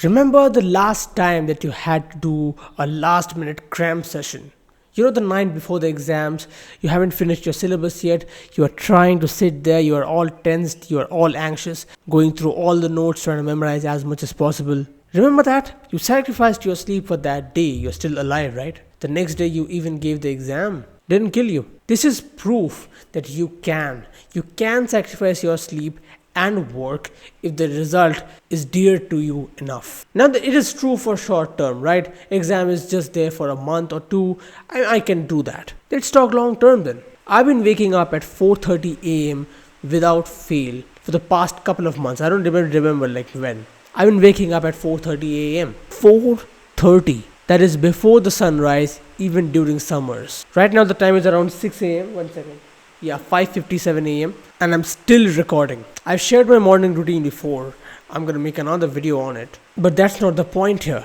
Remember the last time that you had to do a last minute cram session? You know, the night before the exams, you haven't finished your syllabus yet, you are trying to sit there, you are all tensed, you are all anxious, going through all the notes, trying to memorize as much as possible. Remember that? You sacrificed your sleep for that day, you're still alive, right? The next day, you even gave the exam. Didn't kill you. This is proof that you can. You can sacrifice your sleep and work if the result is dear to you enough. Now, it is true for short term, right? Exam is just there for a month or two. I can do that. Let's talk long term then. I've been waking up at 4:30 a.m. without fail for the past couple of months. I don't even remember like when. I've been waking up at 4:30 a.m. 4:30. That is before the sunrise, even during summers. Right now the time is around 6 a.m. 1 second. Yeah, 5:57 a.m. and I'm still recording. I've shared my morning routine before. I'm gonna make another video on it. But that's not the point here.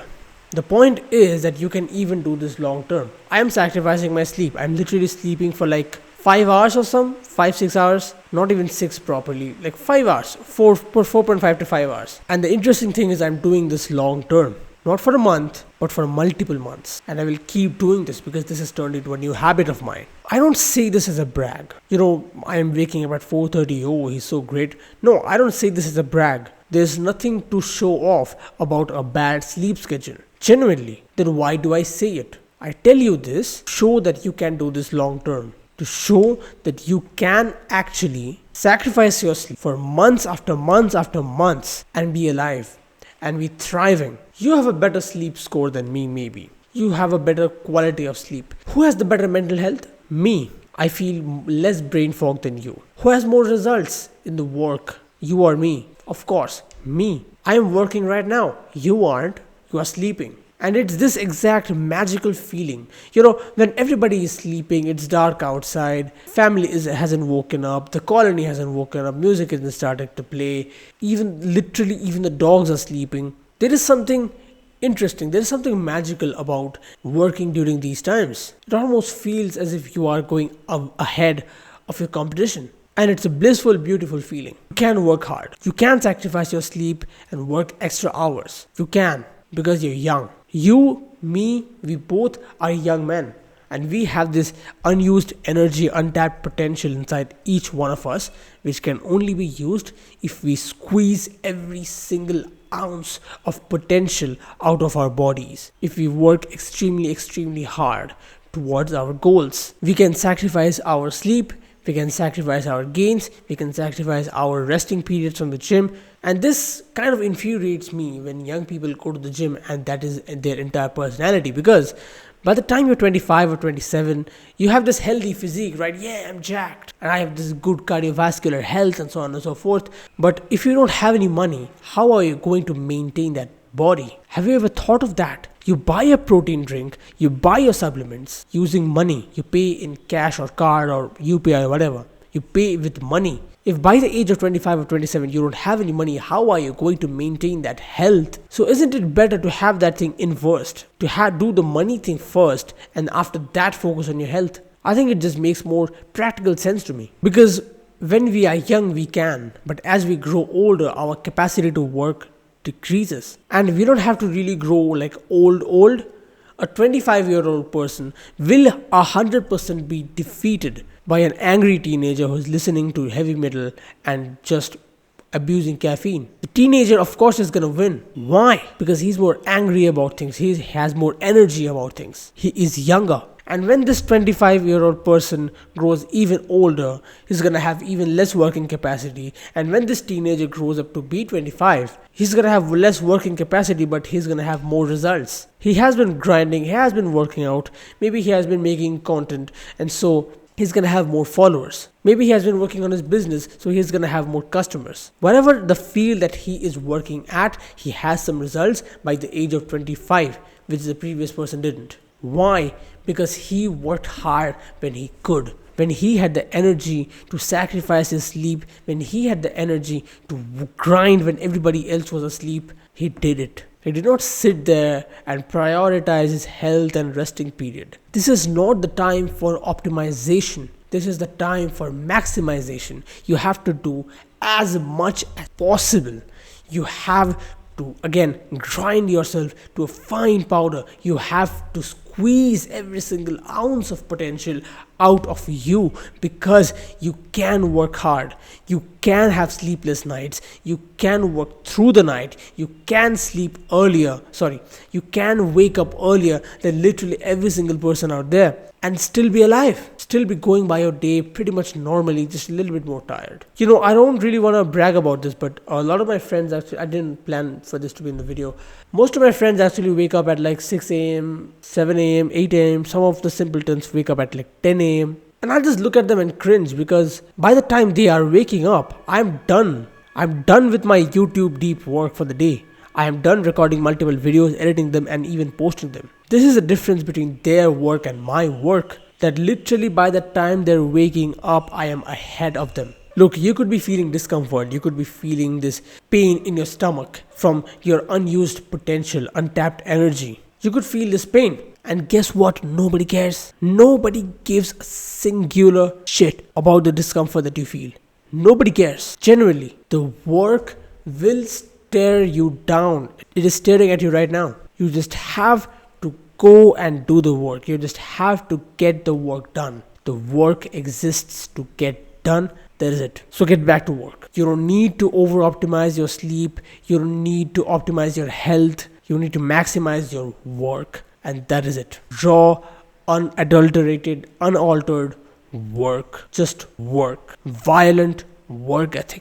The point is that you can even do this long term. I am sacrificing my sleep. I'm literally sleeping for like 5 hours or some, 5-6 hours, not even 6 properly, like 5 hours, 4.5 to 5 hours. And the interesting thing is I'm doing this long term. Not for a month, but for multiple months. And I will keep doing this because this has turned into a new habit of mine. I don't say this as a brag. You know, I am waking up at 4:30. Oh, he's so great. No, I don't say this as a brag. There's nothing to show off about a bad sleep schedule. Genuinely. Then why do I say it? I tell you this to show that you can do this long term. To show that you can actually sacrifice your sleep for months after months after months and be alive and be thriving. You have a better sleep score than me, maybe. You have a better quality of sleep. Who has the better mental health? Me. I feel less brain fog than you. Who has more results in the work? You or me? Of course, me. I am working right now. You aren't. You are sleeping. And it's this exact magical feeling. You know, when everybody is sleeping, it's dark outside, family hasn't woken up, the colony hasn't woken up, music isn't started to play, even the dogs are sleeping. There is something interesting, there is something magical about working during these times. It almost feels as if you are going ahead of your competition. And it's a blissful, beautiful feeling. You can work hard. You can sacrifice your sleep and work extra hours. You can, because you're young. You, me, we both are young men. And we have this unused energy, untapped potential inside each one of us, which can only be used if we squeeze every single ounce of potential out of our bodies. If we work extremely, extremely hard towards our goals. We can sacrifice our sleep, we can sacrifice our gains, we can sacrifice our resting periods from the gym. And this kind of infuriates me when young people go to the gym and that is their entire personality, because by the time you're 25 or 27, you have this healthy physique, right? Yeah, I'm jacked and I have this good cardiovascular health and so on and so forth. But if you don't have any money, how are you going to maintain that body? Have you ever thought of that? You buy a protein drink, you buy your supplements using money. You pay in cash or card or UPI or whatever. You pay with money. If by the age of 25 or 27 you don't have any money, how are you going to maintain that health? So isn't it better to have that thing inversed? To do the money thing first and after that focus on your health? I think it just makes more practical sense to me. Because when we are young we can, but as we grow older our capacity to work decreases. And we don't have to really grow like old. A 25-year-old person will 100% be defeated by an angry teenager who's listening to heavy metal and just abusing caffeine. The teenager, of course, is going to win. Why? Because he's more angry about things. He has more energy about things. He is younger. And when this 25-year-old person grows even older, he's going to have even less working capacity. And when this teenager grows up to be 25, he's going to have less working capacity, but he's going to have more results. He has been grinding, he has been working out, maybe he has been making content, and so he's going to have more followers. Maybe he has been working on his business, so he's going to have more customers. Whatever the field that he is working at, he has some results by the age of 25, which the previous person didn't. Why? Because he worked hard when he could. When he had the energy to sacrifice his sleep, when he had the energy to grind when everybody else was asleep, he did it. He did not sit there and prioritize his health and resting period. This is not the time for optimization. This is the time for maximization. You have to do as much as possible. You have to again grind yourself to a fine powder. You have to squeeze every single ounce of potential out of you, because you can work hard, you can have sleepless nights, you can work through the night, you can you can wake up earlier than literally every single person out there, and still be alive, still be going by your day pretty much normally, just a little bit more tired. I don't really want to brag about this, but a lot of my friends, actually, I didn't plan for this to be in the video, most of my friends actually wake up at like 6 a.m, 7 a.m, 8 a.m. Some of the simpletons wake up at like 10 a.m. And I just look at them and cringe, because by the time they are waking up, I'm done with my YouTube deep work for the day. I am done recording multiple videos, editing them, and even posting them. This is the difference between their work and my work, that literally by the time they're waking up, I am ahead of them. Look, you could be feeling discomfort, you could be feeling this pain in your stomach from your unused potential, untapped energy. You could feel this pain. And guess what? Nobody cares. Nobody gives a singular shit about the discomfort that you feel. Nobody cares. Generally, the work will stare you down. It is staring at you right now. You just have to go and do the work. You just have to get the work done. The work exists to get done. That is it. So get back to work. You don't need to over optimize your sleep. You don't need to optimize your health. You need to maximize your work. And that is it. Raw, unadulterated, unaltered work. Just work. Violent work ethic.